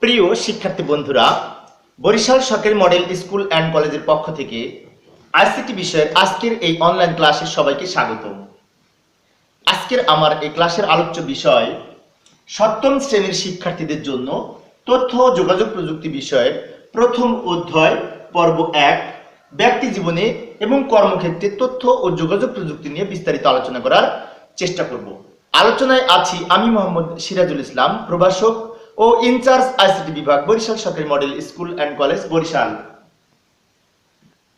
প্রিয় শিক্ষার্থী বন্ধুরা, বরিশাল সরকারি মডেল স্কুল অ্যান্ড কলেজের পক্ষ থেকে আইসিটি বিষয়ের আজকের এই অনলাইন ক্লাসে সবাইকে স্বাগত। আজকের আমার এই ক্লাসের আলোচ্য বিষয় সপ্তম শ্রেণীর শিক্ষার্থীদের জন্য তথ্য ও যোগাযোগ প্রযুক্তি বিষয়ের প্রথম অধ্যায় পর্ব 1 ব্যক্তি জীবনে এবং কর্মক্ষেত্রে তথ্য ও যোগাযোগ প্রযুক্তি নিয়ে বিস্তারিত আলোচনা করার চেষ্টা করব। আলোচনায় আছি আমি মোহাম্মদ সিরাজুল ইসলাম, প্রভাষক ও ইনচার্জ আইসিটি বিভাগ, বরিশাল সরকারি model school and college, Barishal.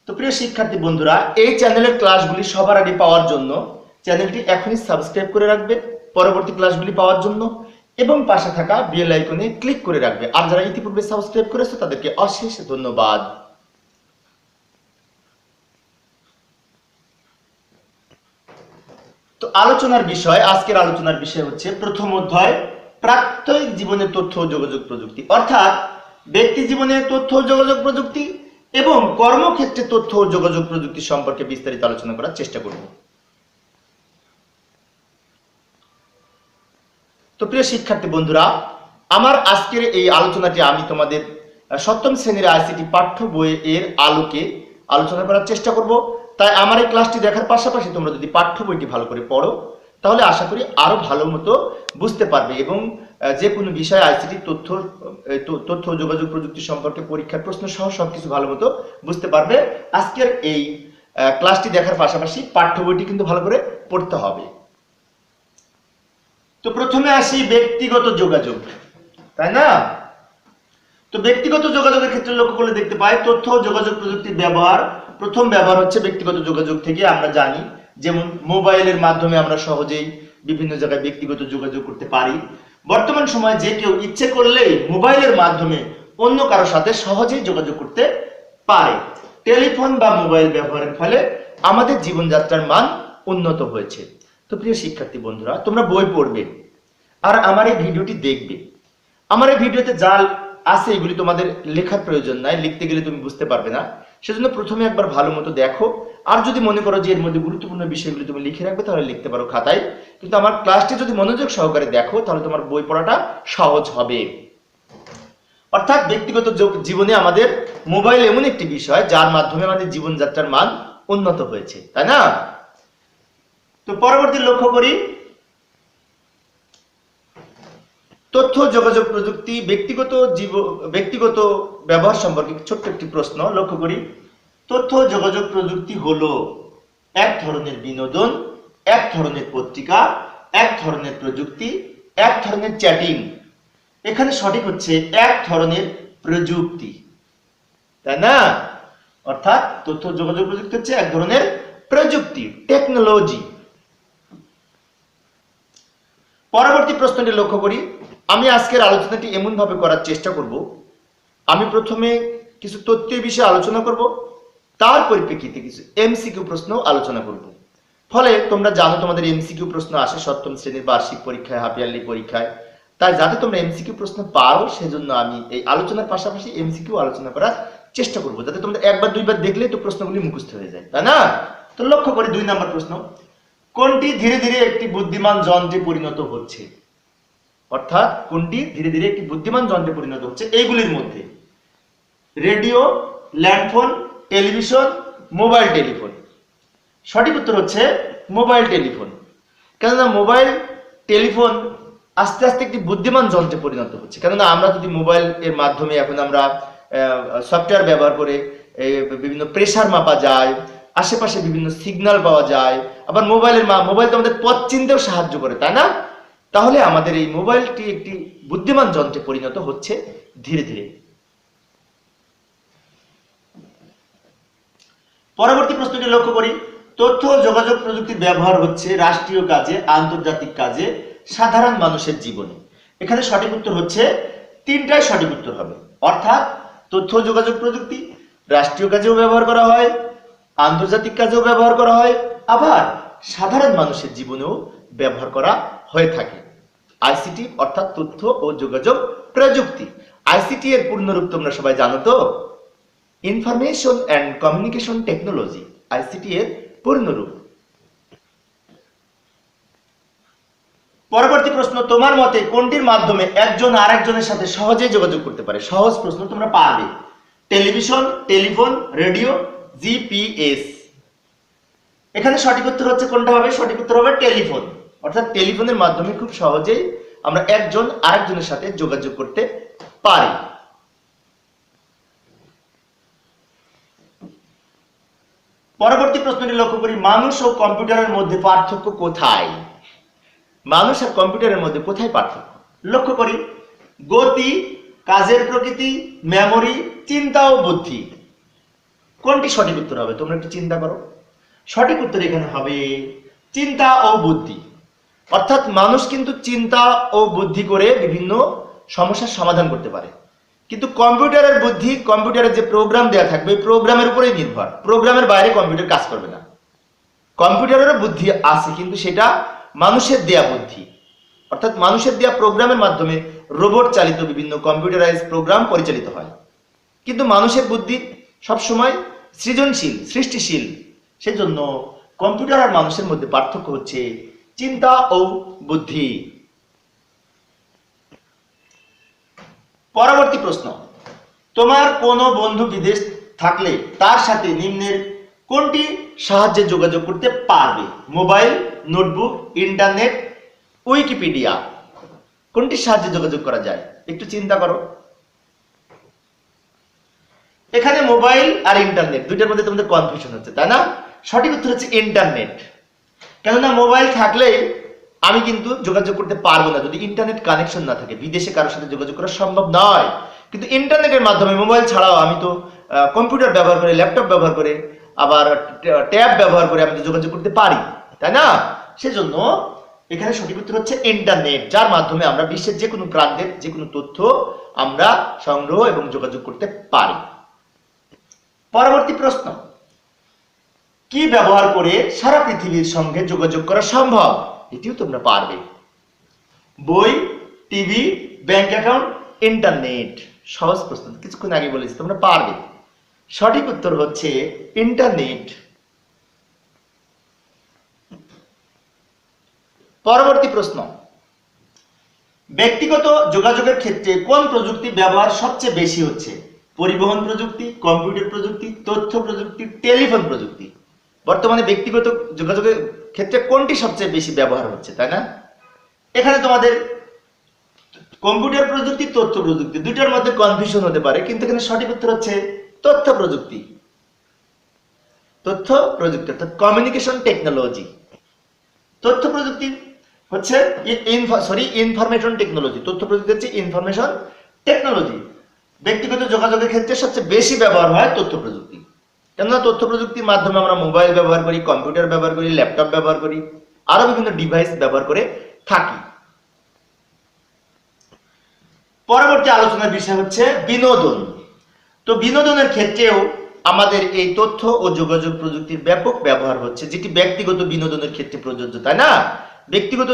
তো প্রিয় শিক্ষার্থী বন্ধুরা, এই চ্যানেলের ক্লাসগুলি সবার আগে পাওয়ার জন্য চ্যানেলটি এখনই সাবস্ক্রাইব করে রাখবে পরবর্তী ক্লাসগুলি পাওয়ার জন্য, এবং পাশে থাকা বেল আইকনে ক্লিক করে রাখবে। আর যারা ইতিপূর্বে সাবস্ক্রাইব করেছে তাদেরকে অশেষ ধন্যবাদ। তো আজকের আলোচনার বিষয় হচ্ছে প্রথম অধ্যায় প্রাত্যহিক জীবনের তথ্য ও যোগাযোগ প্রযুক্তি, অর্থাৎ ব্যক্তি জীবনের তথ্য ও যোগাযোগ প্রযুক্তি এবং কর্মক্ষেত্রে তথ্য ও যোগাযোগ প্রযুক্তি সম্পর্কে বিস্তারিত আলোচনা করার চেষ্টা করব। তো প্রিয় শিক্ষার্থী বন্ধুরা, আমার আজকের এই আলোচনাটি আমি তোমাদের সপ্তম শ্রেণীর আইসিটি পাঠ্য বইয়ের আলোকে আলোচনা করার চেষ্টা করব। তাই আমার এই ক্লাসটি দেখার পাশাপাশি তোমরা যদি পাঠ্য বইটি ভালো করে পড়ো তাহলে আশা করি আরো ভালো মতো বুঝতে পারবে এবং যে কোনো বিষয়ে আইসিটি তথ্য ও যোগাযোগ প্রযুক্তি সম্পর্কে পরীক্ষার প্রশ্ন সহ সবকিছু ভালো মতো বুঝতে পারবে। আজকের এই ক্লাসটি দেখার পাশাপাশি পাঠ্য বইটি কিন্তু ভালো করে পড়তে হবে। তো প্রথমে আসি ব্যক্তিগত যোগাযোগ, তাই না? তো ব্যক্তিগত যোগাযোগের ক্ষেত্রে লক্ষ্য করলে দেখতে পাই তথ্য ও যোগাযোগ প্রযুক্তির ব্যবহার। প্রথম ব্যবহার হচ্ছে ব্যক্তিগত যোগাযোগ থেকে আমরা জানি, যেমন মোবাইলের মাধ্যমে আমরা সহজেই বিভিন্ন জায়গায় ব্যক্তিগত যোগাযোগ করতে পারি। বর্তমান সময়ে যে কেউ ইচ্ছে করলেই মোবাইলের মাধ্যমে অন্য কারোর সাথে সহজেই যোগাযোগ করতে পারে। টেলিফোন বা মোবাইল ব্যবহারের ফলে আমাদের জীবনযাত্রার মান উন্নত হয়েছে। তো প্রিয় শিক্ষার্থী বন্ধুরা, তোমরা বই পড়বে আর আমার এই ভিডিওটি দেখবে। আমার এই ভিডিওতে যা আছে এগুলি তোমাদের লেখার প্রয়োজন নাই, লিখতে গেলে তুমি বুঝতে পারবে না। সেজন্য প্রথমে একবার ভালো মতো দেখো, আর যদি মনে করো যে এর মধ্যে গুরুত্বপূর্ণ বিষয়গুলি তুমি লিখে রাখবে তাহলে লিখতে পারো খাতায়। কিন্তু আমার ক্লাসটি যদি মনোযোগ সহকারে দেখো তাহলে তোমার বই পড়াটা সহজ হবে। অর্থাৎ ব্যক্তিগত জীবনে আমাদের মোবাইল এমন একটি বিষয় যার মাধ্যমে আমাদের জীবনযাত্রার মান উন্নত হয়েছে, তাই না? তো পরবর্তী লক্ষ্য করি তথ্য যোগাযোগ প্রযুক্তি ব্যক্তিগত ব্যবহার সম্পর্কে ছোট্ট একটি প্রশ্ন লক্ষ্য করি। তথ্য যোগাযোগ প্রযুক্তি হলো এক ধরনের বিনোদন, এক ধরনের পত্রিকা, এক ধরনের প্রযুক্তি, এক ধরনের চ্যাটিং। এখানে সঠিক হচ্ছে এক ধরনের প্রযুক্তি, তাই না? অর্থাৎ তথ্য যোগাযোগ প্রযুক্তি হচ্ছে এক ধরনের প্রযুক্তি, টেকনোলজি। পরবর্তী প্রশ্নটি লক্ষ্য করি। আমি আজকের আলোচনাটি এমন ভাবে করার চেষ্টা করব, আমি প্রথমে কিছু তথ্যের বিষয়ে আলোচনা করব, তার পরিপ্রেক্ষিতে কিছু এমসিকিউ প্রশ্ন আলোচনা করব। ফলে তোমরা জানো তোমাদের এমসিকিউ প্রশ্ন আসে সপ্তম শ্রেণীর বার্ষিক পরীক্ষায়, হাফ ইয়ারলি পরীক্ষায়। তাই যাতে তোমরা এমসিকিউ প্রশ্ন পারো সেজন্য আমি এই আলোচনার পাশাপাশি এমসিকিউ আলোচনা করার চেষ্টা করব, যাতে তোমরা একবার দুইবার দেখলেই তো প্রশ্নগুলি মুখস্থ হয়ে যায়, তাই না? তো লক্ষ্য করি 2 নম্বর প্রশ্ন, কোনটি ধীরে ধীরে একটি বুদ্ধিমান যন্ত্রে পরিণত হচ্ছে? অর্থাৎ কোনটি ধীরে ধীরে একটি বুদ্ধিমান যন্ত্রে পরিণত হচ্ছে? এইগুলির মধ্যে radio, landphone, television, mobile telephone. সঠিক উত্তর হচ্ছে মোবাইল টেলিফোন। কেননা মোবাইল টেলিফোন আস্তে আস্তে একটি বুদ্ধিমান যন্ত্রে পরিণত হচ্ছে। কেননা আমরা যদি মোবাইল এর মাধ্যমে এখন আমরা সফটওয়্যার ব্যবহার করে বিভিন্ন প্রেসার মাপা যায়, আশেপাশে বিভিন্ন সিগন্যাল পাওয়া যায়, আবার মোবাইল তো আমাদের পথ চিনতেও সাহায্য করে, তাই না? তাহলে আমাদের এই মোবাইলটি একটি বুদ্ধিমান যন্ত্রে পরিণত হচ্ছে ধীরে ধীরে। পরবর্তী প্রশ্নটি লক্ষ্য করি, তথ্য ও যোগাযোগ প্রযুক্তির ব্যবহার হচ্ছে রাষ্ট্রীয় কাজে, আন্তর্জাতিক কাজে, সাধারণ মানুষের জীবনে। এখানে সঠিক উত্তর হচ্ছে 3টাই সঠিক উত্তর হবে। অর্থাৎ তথ্য ও যোগাযোগ প্রযুক্তি রাষ্ট্রীয় কাজেও ব্যবহার করা হয়, আন্তর্জাতিক কাজেও ব্যবহার করা হয়, আবার সাধারণ মানুষের জীবনেও ব্যবহার করা হয়ে থাকে। আইসিটি অর্থাৎ তথ্য ও যোগাযোগ প্রযুক্তি। আইসিটি এর পূর্ণরূপ তোমরা সবাই জানো তো, information and communication technology, ICT এর পূর্ণরূপ। পরবর্তী প্রশ্ন, তোমার মতে কোনটির মাধ্যমে একজন আরেকজনের সাথে সহজে যোগাযোগ করতে পারে? সহজ প্রশ্ন, তোমরা পারবে। Television, telephone, radio, GPS. এখানে সঠিক উত্তর হচ্ছে কোনটা হবে? সঠিক উত্তর হবে টেলিফোন। অর্থাৎ টেলিফোনের মাধ্যমে খুব সহজেই আমরা একজন আরেকজনের সাথে যোগাযোগ করতে পারি। পরবর্তী প্রশ্নটি লক্ষ্য করি, মানুষ ও কম্পিউটারের মধ্যে পার্থক্য কোথায়? মানুষ আর কম্পিউটারের মধ্যে কোথায় পার্থক্য? লক্ষ্য করি, গতি, কাজের প্রকৃতি, মেমোরি, চিন্তা ও বুদ্ধি। কোনটি সঠিক উত্তর হবে? তোমরা একটু চিন্তা করো। সঠিক উত্তর এখানে হবে চিন্তা ও বুদ্ধি। অর্থাৎ মানুষ কিন্তু চিন্তা ও বুদ্ধি করে বিভিন্ন সমস্যার সমাধান করতে পারে, কিন্তু কম্পিউটারের বুদ্ধি, কম্পিউটারের যে প্রোগ্রাম দেওয়া থাকবে প্রোগ্রামের উপরেই নির্ভর। প্রোগ্রামের বাইরে কম্পিউটার কাজ করবে না। কম্পিউটারেরও বুদ্ধি আছে, কিন্তু সেটা মানুষের দেয়া বুদ্ধি, অর্থাৎ মানুষের দেয়া প্রোগ্রামের মাধ্যমে রোবট চালিত বিভিন্ন কম্পিউটারাইজ প্রোগ্রাম পরিচালিত হয়। কিন্তু মানুষের বুদ্ধি সবসময় সৃজনশীল, সৃষ্টিশীল। সেজন্য কম্পিউটার আর মানুষের মধ্যে পার্থক্য হচ্ছে চিন্তা ও বুদ্ধি। পরবর্তী প্রশ্ন, তোমার কোনো বন্ধু বিদেশ থাকলে তার সাথে নিম্নের কোনটি সাহায্যে যোগাযোগ করতে পারবে? Mobile, notebook, internet, Wikipedia. কোনটির সাহায্যে যোগাযোগ করা যায়? একটু চিন্তা করো। এখানে মোবাইল আর ইন্টারনেট দুইটার মধ্যে তোমাদের কনফিউশন হচ্ছে, তাই না? সঠিক উত্তর হচ্ছে ইন্টারনেট। কেননা মোবাইল থাকলে আমি কিন্তু যোগাযোগ করতে পারবো না যদি ইন্টারনেট কানেকশন না থাকে। বিদেশে কারোর সাথে যোগাযোগ করা সম্ভব নয়, কিন্তু ইন্টারনেটের মাধ্যমে মোবাইল ছাড়াও আমি তো কম্পিউটার ব্যবহার করে, ল্যাপটপ ব্যবহার করে, আবার ট্যাব ব্যবহার করে আমি তো যোগাযোগ করতে পারি, তাই না? সেজন্য এখানে সঠিক উত্তর হচ্ছে ইন্টারনেট, যার মাধ্যমে আমরা বিশ্বের যে কোনো প্রান্তের যে কোনো তথ্য আমরা সংগ্রহ এবং যোগাযোগ করতে পারি। পরবর্তী প্রশ্ন, কি ব্যবহার করে সারা পৃথিবীর সঙ্গে যোগাযোগ করা সম্ভব? এটিও তোমরা পারবে। বই, টিভি, ব্যাংক অ্যাকাউন্ট, ইন্টারনেট। সহজ প্রশ্ন, কিছুক্ষণ আগে বলেছি, তোমরা পারবে। সঠিক উত্তর হচ্ছে ইন্টারনেট। পরবর্তী প্রশ্ন, ব্যক্তিগত যোগাযোগের ক্ষেত্রে কোন প্রযুক্তি ব্যবহার সবচেয়ে বেশি হচ্ছে? পরিবহন প্রযুক্তি, কম্পিউটার প্রযুক্তি, তথ্য প্রযুক্তি, টেলিফোন প্রযুক্তি। বর্তমানে ব্যক্তিগত যোগাযোগের ক্ষেত্রে কোনটি সবচেয়ে বেশি ব্যবহার হচ্ছে, তাই না? এখানে তোমাদের কম্পিউটার প্রযুক্তি, তথ্য প্রযুক্তি দুইটার মধ্যে কনফিউশন হতে পারে, কিন্তু এখানে সঠিক উত্তর হচ্ছে তথ্য প্রযুক্তি। তথ্য প্রযুক্তি অর্থাৎ কমিউনিকেশন টেকনোলজি। তথ্য প্রযুক্তি হচ্ছে ইনফরমেশন টেকনোলজি। তথ্য প্রযুক্তি হচ্ছে ইনফরমেশন টেকনোলজি। ব্যক্তিগত যোগাযোগের ক্ষেত্রে সবচেয়ে বেশি ব্যবহার হয় তথ্য প্রযুক্তি, কেননা তথ্য প্রযুক্তির মাধ্যমে আমরা মোবাইল ব্যবহার করি, কম্পিউটার ব্যবহার করি, ল্যাপটপ ব্যবহার করি, আরো বিভিন্ন ডিভাইস ব্যবহার করে থাকি। পরবর্তী আলোচনার বিষয় হচ্ছে বিনোদন। তো বিনোদনের ক্ষেত্রেও আমাদের এই তথ্য ও যোগাযোগ প্রযুক্তির ব্যাপক ব্যবহার হচ্ছে, যেটি ব্যক্তিগত বিনোদনের ক্ষেত্রে প্রযোজ্য, তাই না? ব্যক্তিগত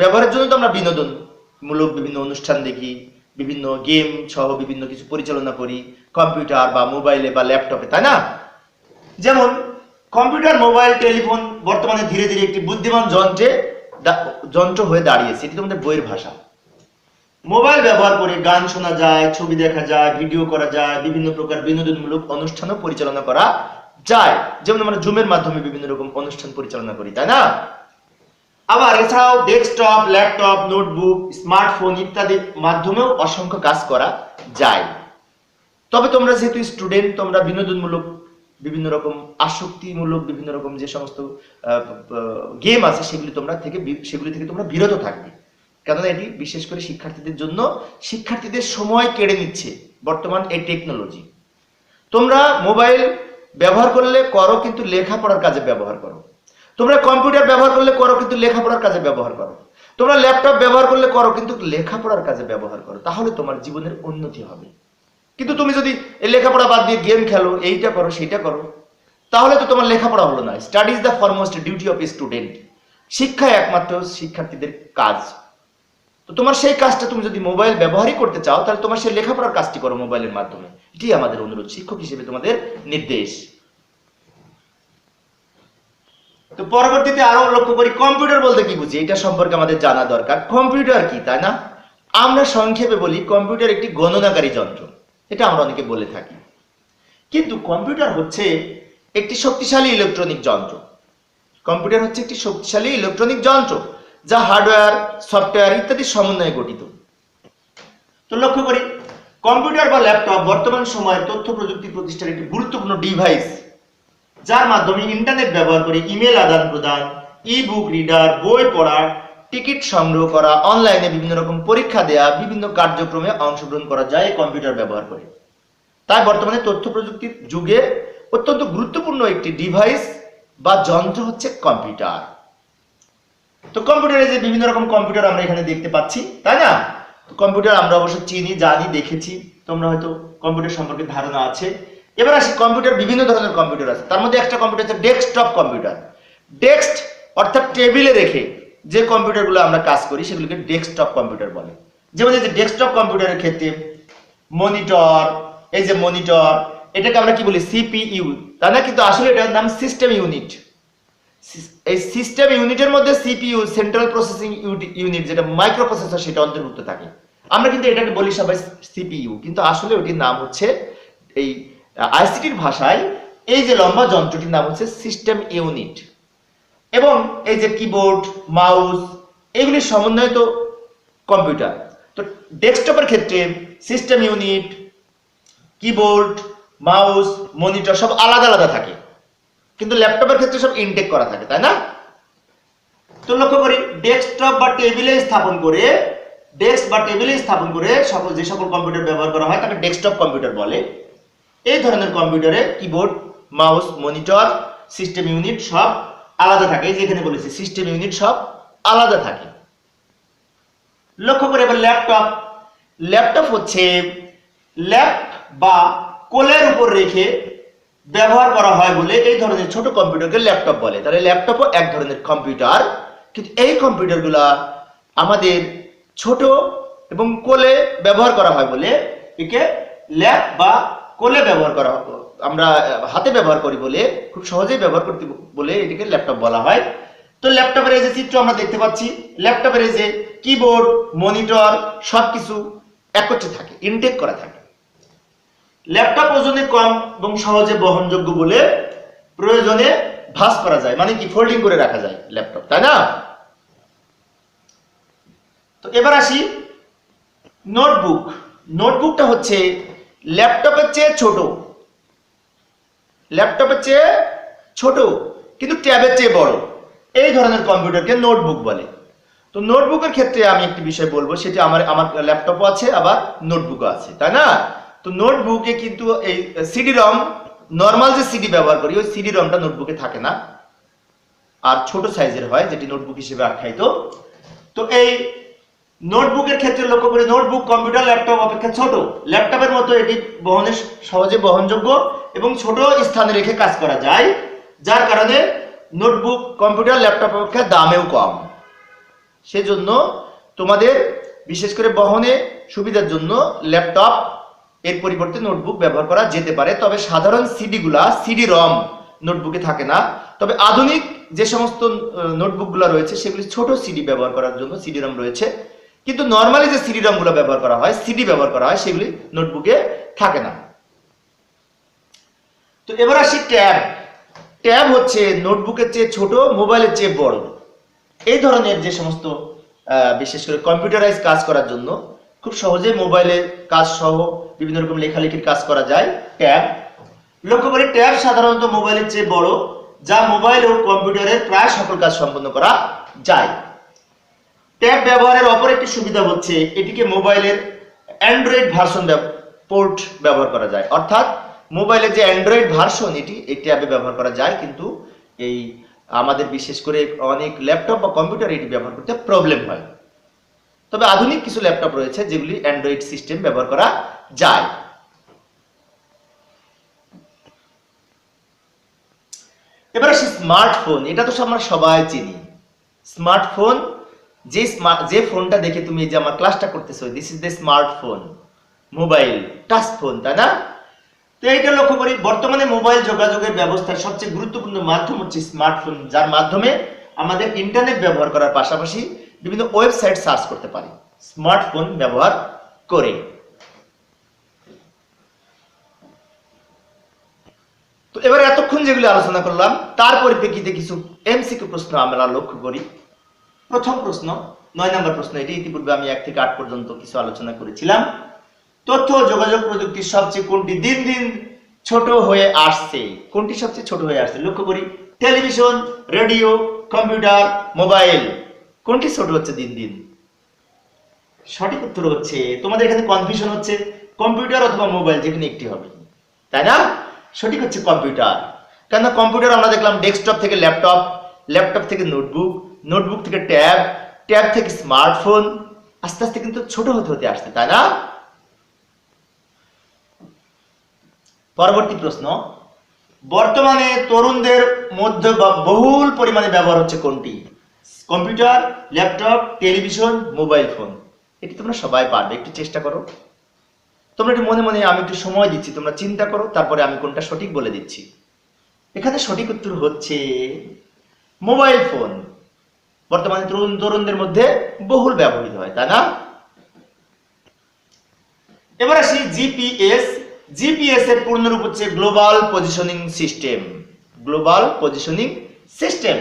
ব্যবহারের জন্য তো আমরা বিনোদনমূলক বিভিন্ন অনুষ্ঠান দেখি, বিভিন্ন গেম সহ বিভিন্ন কিছু পরিচালনা করি কম্পিউটার বা মোবাইলে বা ল্যাপটপে, তাই না? যেমন কম্পিউটার, মোবাইল, টেলিফোন বর্তমানে ধীরে ধীরে একটি বুদ্ধিমান যন্ত্র হয়ে দাঁড়িয়েছে। এটি তোমাদের বইয়ের ভাষা। মোবাইল ব্যবহার করে গান শোনা যায়, ছবি দেখা যায়, ভিডিও করা যায়, বিভিন্ন প্রকার বিনোদনমূলক অনুষ্ঠানও পরিচালনা করা যায়। যেমন আমরা জুমের মাধ্যমে বিভিন্ন রকম অনুষ্ঠান পরিচালনা করি, তাই না? আবার এছাড়াও ডেস্কটপ, ল্যাপটপ, নোটবুক, স্মার্টফোন ইত্যাদি মাধ্যমেও অসংখ্য কাজ করা যায়। তবে তোমরা যেহেতু স্টুডেন্ট, তোমরা বিনোদনমূলক বিভিন্ন রকম আসক্তিমূলক বিভিন্ন রকম যে সমস্ত গেম আছে সেগুলি থেকে তোমরা বিরত থাকবে, কেননা এটি বিশেষ করে শিক্ষার্থীদের জন্য, শিক্ষার্থীদের সময় কেড়ে নিচ্ছে বর্তমান এই টেকনোলজি। তোমরা মোবাইল ব্যবহার করলে করো, কিন্তু লেখাপড়ার কাজে ব্যবহার করো। তোমরা কম্পিউটার ব্যবহার করলে করো, কিন্তু লেখাপড়ার কাজে ব্যবহার করো। তোমরা ল্যাপটপ ব্যবহার করলে করো, কিন্তু লেখাপড়ার কাজে ব্যবহার করো, তাহলে তোমার জীবনের উন্নতি হবে। কিন্তু তুমি যদি এই লেখাপড়া বাদ দিয়ে গেম খেলো, এইটা করো, সেইটা করো, তাহলে তো তোমার লেখাপড়া হলো না। Study is the foremost duty of a student. শিক্ষা একমাত্র শিক্ষার্থীদের কাজ। তো তোমার সেই কাজটা তুমি যদি মোবাইল ব্যবহারই করতে চাও, তাহলে তোমার সেই লেখাপড়ার কাজটি করো মোবাইলের মাধ্যমে। এটি আমাদের অনুরোধ, শিক্ষক হিসেবে তোমাদের নির্দেশ। তো পরবর্তীতে আরো লক্ষ্য করি কম্পিউটার বলতে কি বুঝি, এটা সম্পর্কে আমাদের জানা দরকার। কম্পিউটার কি, তাই না? আমরা সংক্ষেপে বলি কম্পিউটার একটি গণনাকারী যন্ত্র, এটা আমরা অনেকে বলে থাকি। কিন্তু কম্পিউটার হচ্ছে একটি শক্তিশালী ইলেকট্রনিক যন্ত্র। কম্পিউটার হচ্ছে একটি শক্তিশালী ইলেকট্রনিক যন্ত্র যা হার্ডওয়্যার, সফটওয়্যার ইত্যাদির সমন্বয়ে গঠিত। তো লক্ষ্য করি কম্পিউটার বা ল্যাপটপ বর্তমান সময়ে তথ্য প্রযুক্তি প্রতিষ্ঠার একটি গুরুত্বপূর্ণ ডিভাইস, যার মাধ্যমে ইন্টারনেট ব্যবহার করে ইমেল আদান প্রদান, ই বুক রিডার, বই পড়া, টিকিট সংগ্রহ করা, অনলাইনে বিভিন্ন রকম পরীক্ষা দেয়া, বিভিন্ন কার্যক্রমে অংশগ্রহণ করা যায় কম্পিউটার ব্যবহার করে। তাই বর্তমানে তথ্য প্রযুক্তির যুগে অত্যন্ত গুরুত্বপূর্ণ একটি ডিভাইস বা যন্ত্র হচ্ছে কম্পিউটার। তো কম্পিউটারে যে বিভিন্ন রকম কম্পিউটার আমরা এখানে দেখতে পাচ্ছি, তাই না? কম্পিউটার আমরা অবশ্য চিনি, জানি, দেখেছি, তোমরা হয়তো কম্পিউটার সম্পর্কে ধারণা আছে। এবার আসি কম্পিউটার, বিভিন্ন ধরনের কম্পিউটার আছে। তার মধ্যে একটা কম্পিউটার হচ্ছে ডেস্কটপ কম্পিউটার। ডেস্ক অর্থাৎ টেবিলে রেখে যে কম্পিউটারগুলো আমরা কাজ করি সেগুলোকে ডেস্কটপ কম্পিউটার বলে। যেমন এই যে ডেস্কটপ কম্পিউটারের ক্ষেত্রে মনিটর, এই যে মনিটর, এটাকে আমরা কি বলি সিপিইউ, তাই না? কিন্তু আসলে এটার নাম সিস্টেম ইউনিট। এই সিস্টেম ইউনিটের মধ্যে সিপিইউ, সেন্ট্রাল প্রসেসিং ইউনিট, যেটা মাইক্রো প্রসেসর, সেটা অন্তর্ভুক্ত থাকে। আমরা কিন্তু এটাকে বলি সবাই সিপিইউ, কিন্তু আসলে ওটির নাম হচ্ছে এই আইসিটির ভাষায় এই যে লম্বা যন্ত্রটির নাম হচ্ছে সিস্টেম ইউনিট। এবং এই যে কিবোর্ড, মাউস, এগুলির সমন্বয়ে তো কম্পিউটার। তো ডেস্কটপের ক্ষেত্রে system unit, keyboard, mouse, monitor সব আলাদা আলাদা থাকে, কিন্তু ল্যাপটপের ক্ষেত্রে সব ইনটেক করা থাকে, তাই না? তো লক্ষ্য করি ডেস্কটপ বা টেবিলে স্থাপন করে, ডেস্ক বা টেবিলে স্থাপন করে যে সকল কম্পিউটার ব্যবহার করা হয় তাকে ডেস্কটপ কম্পিউটার বলে। এই ধরনের কম্পিউটারে keyboard, mouse, monitor, system unit সব আলাদা থাকে। এই যে এখানে বলেছি সিস্টেম ইউনিট সব আলাদা থাকে। লক্ষ্য করে এবার ল্যাপটপ। ল্যাপটপ হচ্ছে ল্যাপ বা কোলের উপর রেখে ব্যবহার করা হয় বলে এই ধরনের ছোট কম্পিউটারকে ল্যাপটপ বলে। তাহলে ল্যাপটপও এক ধরনের কম্পিউটার, কিন্তু এই কম্পিউটারগুলা আমাদের ছোট এবং কোলে ব্যবহার করা হয় বলে একে ল্যাপ বা কোলে ব্যবহার করা হয়, আমরা হাতে ব্যবহার করি বলে, খুব সহজেই ব্যবহার করতে বলে এটাকে ল্যাপটপ বলা হয়। তো ল্যাপটপের এই যে চিত্র আমরা দেখতে পাচ্ছি, ল্যাপটপের এই যে কিবোর্ড, মনিটর সবকিছু একত্রে থাকে, ইনটেক করা থাকে। ল্যাপটপ ওজনে কম এবং সহজে বহনযোগ্য বলে প্রয়োজনে ভাঁজ করা যায়, মানে কি ফোল্ডিং করে রাখা যায় ল্যাপটপ, তাই না? তো এবার আসি নোটবুক। নোটবুকটা হচ্ছে ল্যাপটপের চেয়ে ছোট, ল্যাপটপের চেয়ে ছোট কিন্তু ট্যাবের চেয়ে বড়, এই ধরনের কম্পিউটারকে নোটবুক বলে। তো নোটবুকের ক্ষেত্রে আমি একটি বিষয় বলবো, সেটা আমার ল্যাপটপও আছে আবার নোটবুকও আছে, তাই না? তো নোটবুকে কিন্তু এই সিডি রম, নর্মাল যে সিডি ব্যবহার করি ওই সিডি রমটা নোটবুকে থাকে না, আর ছোট সাইজের হয়, যেটি নোটবুক হিসেবে আখ্যায়িত। তো এই নোটবুকের ক্ষেত্রে লক্ষ্য করে নোটবুক কম্পিউটার, ল্যাপটপ অপেক্ষা ছোট। ল্যাপটপের মতো এটি বহনে সহজে বহনযোগ্য এবং ছোট স্থানে রেখে কাজ করা যায়, যার কারণে নোটবুক কম্পিউটার, ল্যাপটপ অপেক্ষা দামেও কম। সেজন্য তোমাদের বিশেষ করে বহনে সুবিধার জন্য ল্যাপটপ এর পরিবর্তে নোটবুক ব্যবহার করা যেতে পারে। তবে সাধারণ সিডিগুলা, সিডি রম নোটবুকে থাকে না। তবে আধুনিক যে সমস্ত নোটবুকগুলো রয়েছে সেগুলি ছোট সিডি ব্যবহার করার জন্য সিডি রম রয়েছে, কিন্তু নর্মালি যে সিডি রম গুলো ব্যবহার করা হয়, সিডি ব্যবহার করা হয়, সেগুলি নোটবুকে থাকে না। তো এবার আসি ট্যাব। ট্যাব হচ্ছে নোটবুকের চেয়ে ছোট, মোবাইলের চেয়ে বড়। এই ধরনের যে সমস্ত বিশেষ করে কম্পিউটারাইজ কাজ করার জন্য খুব সহজে মোবাইলে কাজ সহ বিভিন্ন রকম লেখালেখির কাজ করা যায় ট্যাব। লক্ষ্য করি ট্যাব সাধারণত মোবাইলের চেয়ে বড়, যা মোবাইল ও কম্পিউটারের প্রায় সকল কাজ সম্পন্ন করা যায়। ট্যাব ব্যবহারের অপর একটি সুবিধা হচ্ছে এটিকে মোবাইলের অ্যান্ড্রয়েড ভার্সন পোর্ট ব্যবহার করা যায়, অর্থাৎ মোবাইলের যে অ্যান্ড্রয়েড ভার্সন এটি এই ট্যাবে ব্যবহার করা যায়, কিন্তু এই আমাদের বিশেষ করে অনেক ল্যাপটপ বা কম্পিউটার এটি ব্যবহার করতে প্রবলেম হয়। তবে আধুনিক কিছু ল্যাপটপ রয়েছে যেগুলি অ্যান্ড্রয়েড সিস্টেম ব্যবহার করা যায়। এবার আসি স্মার্টফোন। এটা তো আমরা সবাই চিনি। স্মার্টফোন, যে ফোনটা দেখে তুমি এই যে আমার ক্লাসটা করতেছো, this is the smartphone, mobile, touch phone, তাই না? তো এইটা লক্ষ্য করি, বর্তমানে মোবাইল যোগাযোগের ব্যবস্থার সবচেয়ে গুরুত্বপূর্ণ মাধ্যম হচ্ছে স্মার্টফোন, যার মাধ্যমে আমাদের ইন্টারনেট ব্যবহার করার পাশাপাশি বিভিন্ন ওয়েবসাইট সার্চ করতে পারি স্মার্টফোন ব্যবহার করে। তো এবার এতক্ষণ যেগুলো আলোচনা করলাম তার পরিপ্রেক্ষিতে কিছু এমসিকিউ প্রশ্ন আমরা লক্ষ্য করি। প্রথম প্রশ্ন, 9 নম্বর প্রশ্ন, এটি ইতিপূর্বে আমি 1 থেকে 8 পর্যন্ত কিছু আলোচনা করেছিলাম। তথ্য ও যোগাযোগ প্রযুক্তির সবচেয়ে কোনটি দিন দিন ছোট হয়ে আসছে? কোনটি সবচেয়ে ছোট হয়ে আসছে? লক্ষ্য করি, টেলিভিশন, রেডিও, কম্পিউটার, মোবাইল, কোনটি ছোট হচ্ছে দিন দিন? সঠিক উত্তর হচ্ছে, তোমাদের এখানে কনফিউশন হচ্ছে, কম্পিউটার অথবা মোবাইল যে কোনো একটি হবে, তাই না? সঠিক হচ্ছে কম্পিউটার। কেন কম্পিউটার আমরা দেখলাম ডেস্কটপ থেকে ল্যাপটপ, ল্যাপটপ থেকে নোটবুক, নোটবুক থেকে ট্যাব, ট্যাব থেকে স্মার্টফোন, আস্তে আস্তে কিন্তু ছোট হতে হতে আসছে, তাই না? পরবর্তী প্রশ্ন, বর্তমানে তরুণদের মধ্যে বহুল পরিমাণে ব্যবহার হচ্ছে কোনটি? Computer, laptop, television, mobile phone. এটি তোমরা সবাই পারবে, একটু চেষ্টা করো। তোমরা একটু মনে মনে, আমি একটু সময় দিচ্ছি, তোমরা চিন্তা করো, তারপরে আমি কোনটা সঠিক বলে দিচ্ছি। এখানে সঠিক উত্তর হচ্ছে মোবাইল ফোন। বর্তমানে তরুণদের মধ্যে বহুল ব্যবহৃত হয়, তাই না? এবার আসি জিপিএস। জিপিএস এর পূর্ণরূপ হচ্ছে global positioning system. Global positioning system.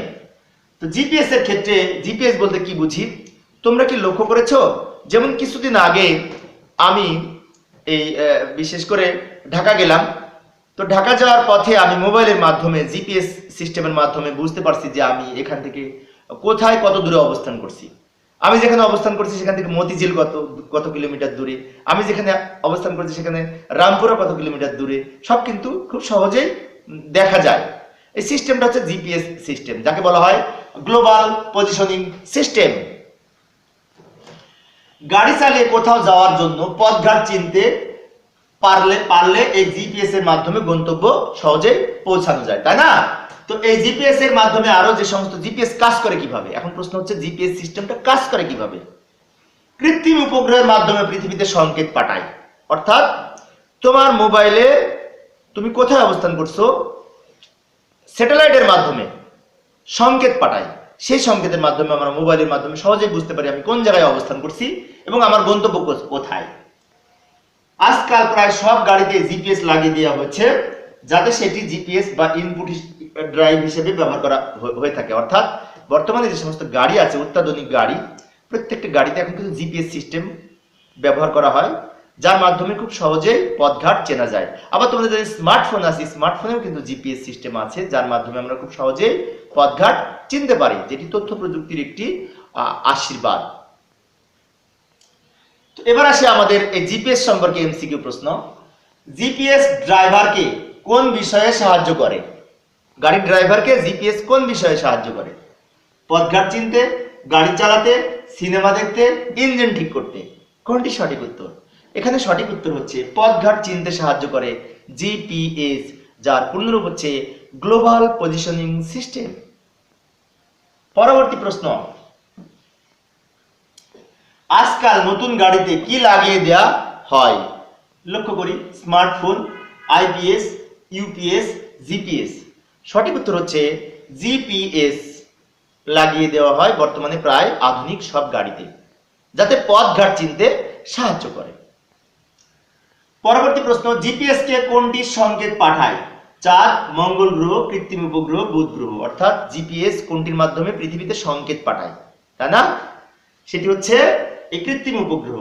তো জিপিএস এর ক্ষেত্রে জিপিএস বলতে কি বুঝি? তোমরা কি লক্ষ্য করেছো, যেমন কিছুদিন আগে আমি এই বিশেষ করে ঢাকা গেলাম, তো ঢাকা যাওয়ার পথে আমি মোবাইলের মাধ্যমে জিপিএস সিস্টেমের মাধ্যমে বুঝতে পারছি যে আমি এখান থেকে কোথায় কত দূরে অবস্থান করছি। আমি যেখানে অবস্থান করছি সেখান থেকে মতিঝিল কত কিলোমিটার দূরে, আমি যেখানে অবস্থান করছি সেখানে রামপুরা কত কিলোমিটার দূরে, সব কিন্তু খুব সহজেই দেখা যায়। এই সিস্টেমটা হচ্ছে জিপিএস সিস্টেম, যাকে বলা হয় গ্লোবাল পজিশনিং সিস্টেম। গাড়ি চালিয়ে কোথাও যাওয়ার জন্য পথঘাট চিনতে পারলে এই জিপিএস এর মাধ্যমে গন্তব্য সহজেই পৌঁছানো যায়, তাই না? তো এই জিপিএস এর মাধ্যমে আরো যে সমস্ত জিপিএস কাজ করে কিভাবে, এখন প্রশ্ন হচ্ছে জিপিএস সিস্টেমটা কাজ করে কিভাবে? কৃত্রিম উপগ্রহের মাধ্যমে পৃথিবীতে সংকেত পাঠায়। অর্থাৎ তোমার মোবাইলে তুমি কোথায় অবস্থান করছো, স্যাটেলাইটের মাধ্যমে সংকেত পাঠায়। সেই সংকেতের মাধ্যমে আমরা মোবাইলের মাধ্যমে সহজেই বুঝতে পারি আমি কোন জায়গায় অবস্থান করছি এবং আমার গন্তব্য কোথায়। আজকাল প্রায় সব গাড়িতে জিপিএস লাগিয়ে দেওয়া হচ্ছে, যাতে সেটি জিপিএস বা ইনপুট ড্রাইভ হিসেবে ব্যবহার করা হয়ে থাকে। অর্থাৎ বর্তমানে যে সমস্ত গাড়ি আছে, অত্যাধুনিক গাড়ি, প্রত্যেকটা গাড়িতে এখন কিন্তু জিপিএস সিস্টেম ব্যবহার করা হয়, যার মাধ্যমে খুব সহজেই পথঘাট চেনা যায়। আবার তোমাদের যে স্মার্টফোন আছে, স্মার্টফোনেও কিন্তু জিপিএস সিস্টেম আছে, যার মাধ্যমে আমরা খুব সহজেই পথঘাট চিনতে পারি, যেটি তথ্য প্রযুক্তির একটি আশীর্বাদ। তো এবার আসি আমাদের এই জিপিএস সম্পর্কে এমসিকিউ প্রশ্ন। জিপিএস ড্রাইভারকে কোন বিষয়ে সাহায্য করে? গাড়ির ড্রাইভারকে জিপিএস কোন বিষয়ে সাহায্য করে? পথঘাট চিনতে, গাড়ি চালাতে, সিনেমা দেখতে, ইঞ্জিন ঠিক করতে। কোনটি সঠিক উত্তর? এখানে সঠিক উত্তর হচ্ছে পথঘাট চিনতে সাহায্য করে জিপিএস, যার পূর্ণরূপ হচ্ছে গ্লোবাল পজিশনিং সিস্টেম। পরবর্তী প্রশ্ন, আজকাল নতুন গাড়িতে কি লাগিয়ে দেয়া হয়? লক্ষ্য করি, স্মার্টফোন, আইপিএস, ইউপিএস, জিপিএস। সঠিক উত্তর হচ্ছে জিপিএস লাগিয়ে দেওয়া হয় বর্তমানে প্রায় আধুনিক সব গাড়িতে, যাতে পথঘাট চিনতে সাহায্য করে। পরবর্তী প্রশ্ন, জিপিএস কে কোনটি সংকেত পাঠায়? চাঁদ, মঙ্গল গ্রহ, কৃত্রিম উপগ্রহ, বুধ গ্রহ। অর্থাৎ জিপিএস কোনটির মাধ্যমে পৃথিবীতে সংকেত পাঠায়, তাই না? সেটি হচ্ছে এই কৃত্রিম উপগ্রহ।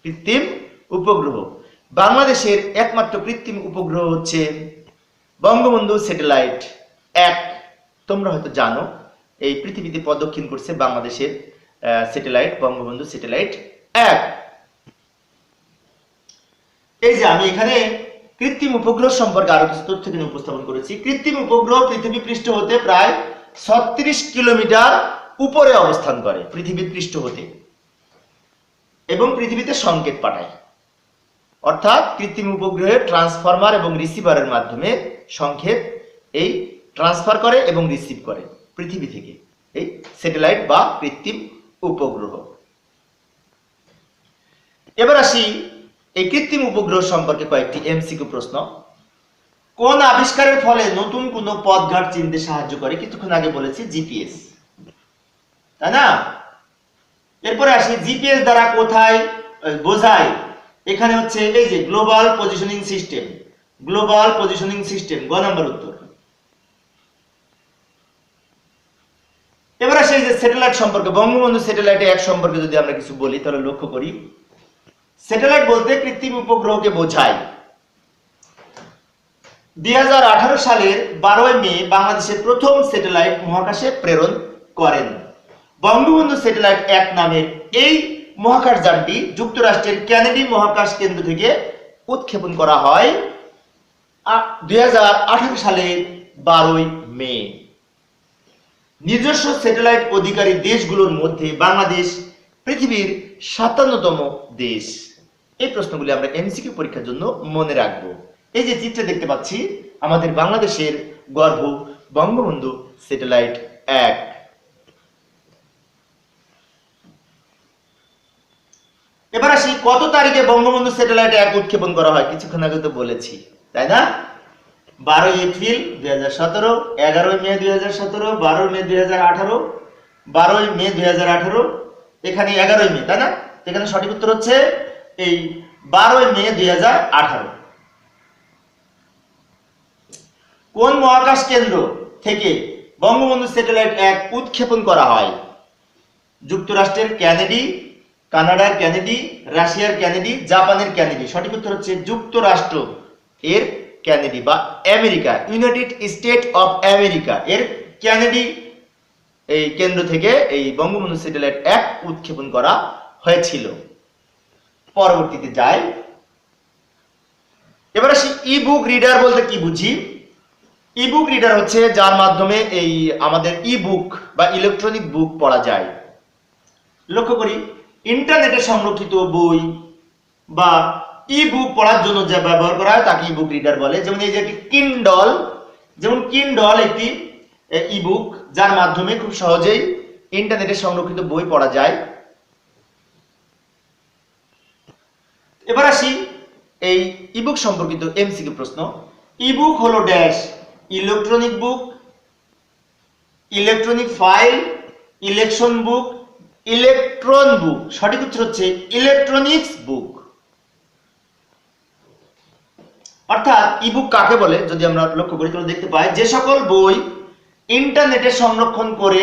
কৃত্রিম উপগ্রহ। বাংলাদেশের একমাত্র কৃত্রিম উপগ্রহ হচ্ছে বঙ্গবন্ধু স্যাটেলাইট 1। তোমরা হয়তো জানো, এই পৃথিবীতে প্রদক্ষিণ করছে বাংলাদেশের স্যাটেলাইট বঙ্গবন্ধু স্যাটেলাইট 1। এই যে আমি এখানে কৃত্রিম উপগ্রহ সম্পর্কে আরো কিছু তথ্য এখানে উপস্থাপন করেছি। কৃত্রিম উপগ্রহ পৃথিবী পৃষ্ঠ হতে প্রায় 36 কিলোমিটার উপরে অবস্থান করে পৃথিবীর পৃষ্ঠ হতে, এবং পৃথিবীতে সংকেত পাঠায়। অর্থাৎ কৃত্রিম উপগ্রহের ট্রান্সফরমার এবং রিসিভারের মাধ্যমে সংকেত এই ট্রান্সফার করে এবং রিসিভ করে পৃথিবী থেকে এই স্যাটেলাইট বা কৃত্রিম উপগ্রহ। এবার আসি এই কৃত্রিম উপগ্রহ সম্পর্কে কয়েকটি এমসিকিউ প্রশ্ন। কোন আবিষ্কারের ফলে নতুন কোনো পথঘাট চিনতে সাহায্য করে? কিছুক্ষণ আগে বলেছি জিপিএস, তাই না? এরপরে আসি জিপিএস দ্বারা কোথায় বোঝায়? এখানে হচ্ছে এই যে global positioning system, global positioning system, গ নম্বর উত্তর। এবার আসি এই যে স্যাটেলাইট সম্পর্কে, বঙ্গবন্ধু স্যাটেলাইট 1 সম্পর্কে যদি আমরা কিছু বলি তাহলে লক্ষ্য করি, স্যাটেলাইট বলতে কৃত্রিম উপগ্রহকে বোঝায়। 2018 সালের 12 মে বাংলাদেশের প্রথম স্যাটেলাইট মহাকাশে প্রেরণ করেন। বঙ্গবন্ধু স্যাটেলাইট 1 নামের এই মহাকাশ যানটি যুক্তরাষ্ট্রের কেনেডি মহাকাশ কেন্দ্র থেকে উৎক্ষেপণ করা হয় 2018 সালের 12 মে। নিজস্ব স্যাটেলাইট অধিকারী দেশগুলোর মধ্যে বাংলাদেশ পৃথিবীর 57তম দেশ। এই প্রশ্নগুলি আমরা এমসিকিউ পরীক্ষার জন্য মনে রাখবো। এই যে চিত্রে দেখতে পাচ্ছি আমাদের বাংলাদেশের গর্ব বঙ্গবন্ধু স্যাটেলাইট 1। এবার আসি কত তারিখে বঙ্গবন্ধু স্যাটেলাইট 1 উৎক্ষেপণ করা হয়? কিছুক্ষণ আগে তো বলেছি, তাই না? 12 এপ্রিল 2017, 11 মে 2017, 12 মে 2018, 12 মে 2018, এখানে 11 মে, তাই না? এখানে সঠিক উত্তর হচ্ছে এই 12 মে 2018। কোন মহাকাশ কেন্দ্র থেকে বঙ্গবন্ধু স্যাটেলাইট 1 উৎক্ষেপণ করা হয়? যুক্তরাষ্ট্রের কেনেডি, কানাডার কেনেডি, রাশিয়ার কেনেডি, জাপানের কেনেডি। সঠিক উত্তর হচ্ছে যুক্তরাষ্ট্র এর কেনেডি বা America, United state of America এর কেনেডি এই কেন্দ্র থেকে এই বঙ্গবন্ধু স্যাটেলাইট 1 উৎক্ষেপণ করা হয়েছিল। পরবর্তীতে যাই, এবার আসি ইবুক রিডার বলতে কি বুঝি? ইবুক রিডার হচ্ছে যার মাধ্যমে এই আমাদের ইবুক বা ইলেকট্রনিক বুক পড়া যায়। লক্ষ্য করি ইন্টারনেটে সংরক্ষিত বই বা ইবুক পড়ার জন্য যা ব্যবহার করা হয় তাকে ইবুক রিডার বলে। যেমন এই যে একটি কিন্ডল, যেমন কিন্ডল একটি ইবুক যার মাধ্যমে খুব সহজেই ইন্টারনেটে সংরক্ষিত বই পড়া যায়। এবার আসি এই ইবুক সম্পর্কিত এমসিকিউ প্রশ্ন। ইবুক হলো ড্যাশ, ইলেকট্রনিক বুক, ইলেকট্রনিক ফাইল, ইলেকশন বুক, ইলেকট্রন বুক। সঠিক উত্তর হচ্ছে ইলেকট্রনিক্স বুক। অর্থাৎ ইবুক কাকে বলে যদি আমরা লক্ষ্য করি তাহলে দেখতে পাই যে সকল বই ইন্টারনেটে সংরক্ষণ করে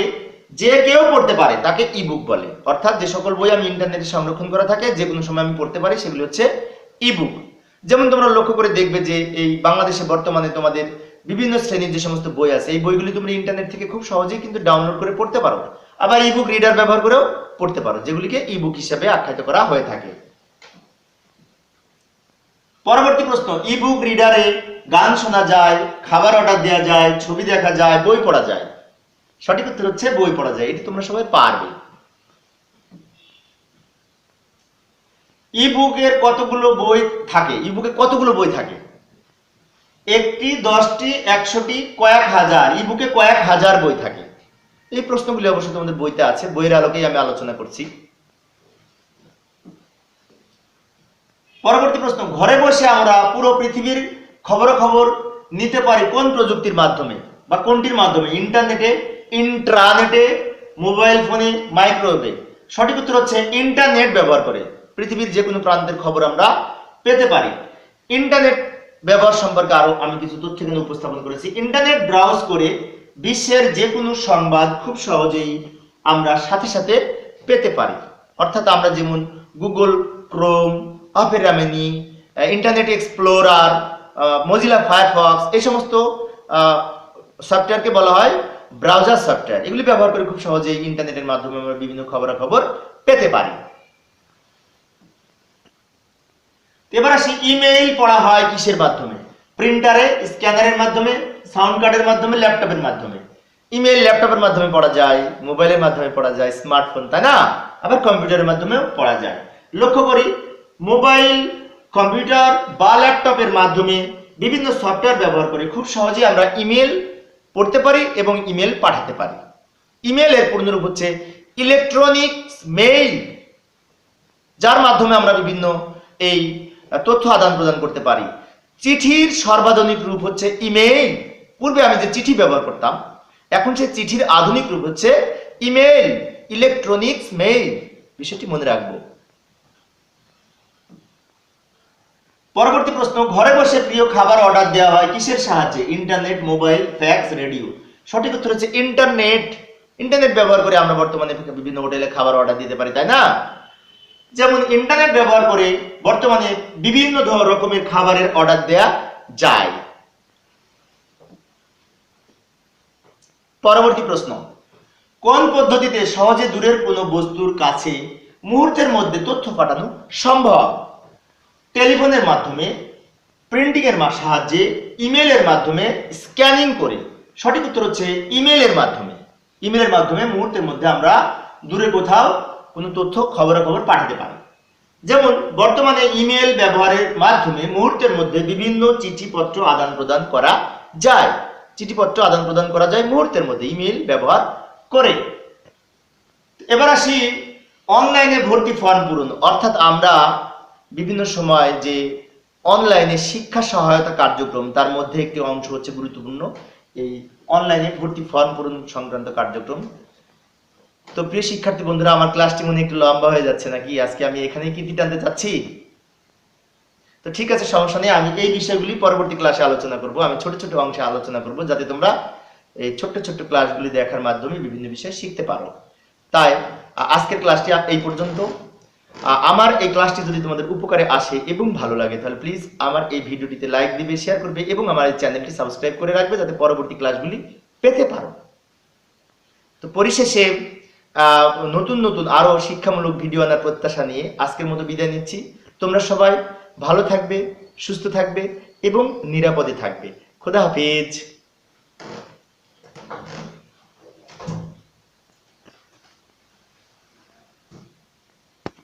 যে কেউ পড়তে পারে তাকে ইবুক বলে। অর্থাৎ যে সকল বই আমি ইন্টারনেটে সংরক্ষণ করা থাকে যে কোনো সময় আমি পড়তে পারি সেগুলো হচ্ছে ইবুক। যেমন তোমরা লক্ষ্য করে দেখবে যে এই বাংলাদেশে বর্তমানে তোমাদের বিভিন্ন শ্রেণীর যে সমস্ত বই আছে এই বইগুলি তোমরা ইন্টারনেট থেকে খুব সহজেই কিন্তু ডাউনলোড করে পড়তে পারো। আবার ইবুক রিডার ব্যবহার করেও পড়তে পারো, যেগুলিকে ইবুক হিসেবে আখ্যায়িত করা হয়ে থাকে। পরবর্তী প্রশ্ন, ইবুক রিডারে গান শোনা যায়, খাবার অর্ডার দেওয়া যায়, ছবি দেখা যায়, বই পড়া যায়। সঠিক উত্তর হচ্ছে বই পড়া যায়। এটি তোমরা সবাই পারবে। ইবুকের কতগুলো বই থাকে? ইবুকে কতগুলো বই থাকে? একটি, 10টি, 100টি, কয়েক হাজার। ইবুকে কয়েক হাজার বই থাকে। এই প্রশ্নগুলি অবশ্যই তোমাদের বইতে আছে, বইয়ের আলোকেই আমি আলোচনা করছি। পরবর্তী প্রশ্ন, ঘরে বসে আমরা পুরো পৃথিবীর খবরাখবর নিতে পারি কোন প্রযুক্তির মাধ্যমে বা কোনটির মাধ্যমে? ইন্টারনেটে, ইন্ট্রানেটে, মোবাইল ফোনে, মাইক্রোওয়েভে। সঠিক উত্তর হচ্ছে ইন্টারনেট ব্যবহার করে পৃথিবীর যে কোনো প্রান্তের খবর আমরা পেতে পারি। ইন্টারনেট ব্যবহার সম্পর্কে আরো আমি কিছু তথ্য এখানে উপস্থাপন করেছি। ইন্টারনেট ব্রাউজ করে বিশ্বের যে কোনো সংবাদ খুব সহজেই আমরা সাথে সাথে পেতে পারি। অর্থাৎ আমরা যেমন Google Chrome, Opera mini, internet explorer, Mozilla Firefox এই সমস্ত সফটওয়্যারকে বলা হয় ব্রাউজার সফটওয়্যার। এগুলি ব্যবহার করে খুব সহজেই ইন্টারনেটের মাধ্যমে আমরা বিভিন্ন খবরাখবর পেতে পারি। এবার আসি ইমেইল পড়া হয় কিসের মাধ্যমে? প্রিন্টারে, স্ক্যানারের মাধ্যমে, সাউন্ড কার্ডের মাধ্যমে, ল্যাপটপের মাধ্যমে। ইমেইল ল্যাপটপের মাধ্যমে পড়া যায়, মোবাইলের মাধ্যমে পড়া যায়, স্মার্টফোন, তাই না? আবার কম্পিউটারের মাধ্যমেও পড়া যায়। লক্ষ্য করি মোবাইল, কম্পিউটার বা ল্যাপটপের মাধ্যমে বিভিন্ন সফটওয়্যার ব্যবহার করে খুব সহজেই আমরা ইমেল পড়তে পারি এবং ইমেল পাঠাতে পারি। ইমেলের পূর্ণরূপ হচ্ছে ইলেকট্রনিক্স মেইল, যার মাধ্যমে আমরা বিভিন্ন এই তথ্য আদান প্রদান করতে পারি। চিঠির সর্বাধুনিক রূপ হচ্ছে ইমেইল। পূর্বে আমি যে চিঠি ব্যবহার করতাম, এখন সেই চিঠির আধুনিক রূপ হচ্ছে ইমেইল, ইলেকট্রনিক্স মেইল। বিষয়টি মনে রাখবো। পরবর্তী প্রশ্ন, ঘরে বসে প্রিয় খাবার অর্ডার দেওয়া হয় কিসের সাহায্যে? Internet, mobile, fax, radio. সঠিক উত্তর হচ্ছে ইন্টারনেট। ইন্টারনেট ব্যবহার করে আমরা বর্তমানে বিভিন্ন হোটেলে খাবার অর্ডার দিতে পারি, তাই না? যেমন ইন্টারনেট ব্যবহার করে বর্তমানে বিভিন্ন রকমের খাবারের অর্ডার দেয়া যায়। পরবর্তী প্রশ্ন, কোন পদ্ধতিতে সহজে দূরের কোনো বস্তুর কাছে মুহূর্তের মধ্যে তথ্য পাঠানো সম্ভব? টেলিফোনের মাধ্যমে, প্রিন্টিং এর সাহায্যে, ইমেইলের মাধ্যমে, স্ক্যানিং করে। সঠিক উত্তর হচ্ছে ইমেইলের মাধ্যমে। ইমেইলের মাধ্যমে মুহূর্তের মধ্যে আমরা দূরে কোথাও কোনো তথ্য খবরাখবর পাঠাতে পারি। যেমন বর্তমানে ইমেইল ব্যবহারের মাধ্যমে মুহূর্তের মধ্যে বিভিন্ন চিঠিপত্র আদান প্রদান করা যায়। চিঠিপত্র আদান প্রদান করা যায় মুহূর্তের মধ্যে ইমেইল ব্যবহার করে। এবার আসি অনলাইনে ভর্তি ফর্ম পূরণ। অর্থাৎ আমরা বিভিন্ন সময় যে অনলাইনে শিক্ষা সহায়তা কার্যক্রম, তার মধ্যে একটি অংশ হচ্ছে গুরুত্বপূর্ণ এই অনলাইনে ভর্তি ফর্ম পূরণ সংক্রান্ত কার্যক্রম। তো প্রিয় শিক্ষার্থী বন্ধুরা, আমার ক্লাসটি মনে একটু লম্বা হয়ে যাচ্ছে নাকি? আজকে আমি এখানেই কি টানতে চাচ্ছি? তো ঠিক আছে, সমস্যা নেই। আমি এই বিষয়গুলি পরবর্তী ক্লাসে আলোচনা করব। আমি ছোট ছোট অংশে আলোচনা করব, যাতে তোমরা এই ছোট্ট ছোট্ট ক্লাসগুলি দেখার মাধ্যমে বিভিন্ন বিষয় শিখতে পারো। তাই আজকের ক্লাসটি এই পর্যন্ত। আমার এই ক্লাসটি যদি তোমাদের উপকারে আসে এবং ভালো লাগে, তাহলে প্লিজ আমার এই ভিডিওটিতে লাইক দিবে, শেয়ার করবে এবং আমার এই চ্যানেলটি সাবস্ক্রাইব করে রাখবে, যাতে পরবর্তী ক্লাসগুলি পেতে পারো। তো পরিশেষে নতুন নতুন আরো শিক্ষামূলক ভিডিও আনার প্রত্যাশা নিয়ে আজকের মতো বিদায় নিচ্ছি। তোমরা সবাই ভালো থাকবে, সুস্থ থাকবে এবং নিরাপদে থাকবে। খোদা হাফেজ।